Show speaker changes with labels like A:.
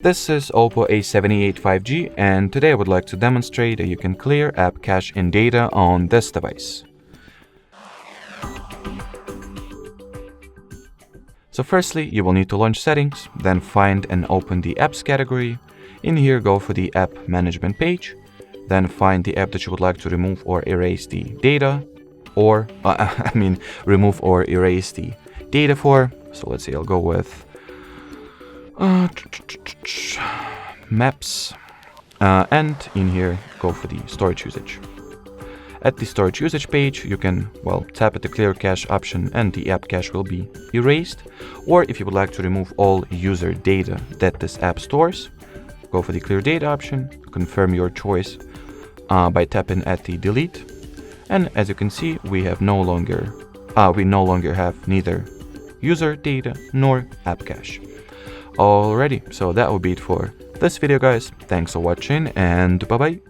A: This is Oppo A78 5G, and today I would like to demonstrate that you can clear app cache and data on this device. So firstly, you will need to launch settings, then find and open the apps category. In here, go for the app management page, then find the app that you would like to remove or erase the data, or remove or erase the data for. So let's say I'll go with maps, and in here go for the storage usage. At the storage usage page, you can tap at the clear cache option and the app cache will be erased. Or if you would like to remove all user data that this app stores, go for the clear data option, confirm your choice by tapping at the delete. And as you can see, we no longer have neither user data nor app cache. Alrighty, so that will be it for this video, guys. Thanks for watching and bye bye.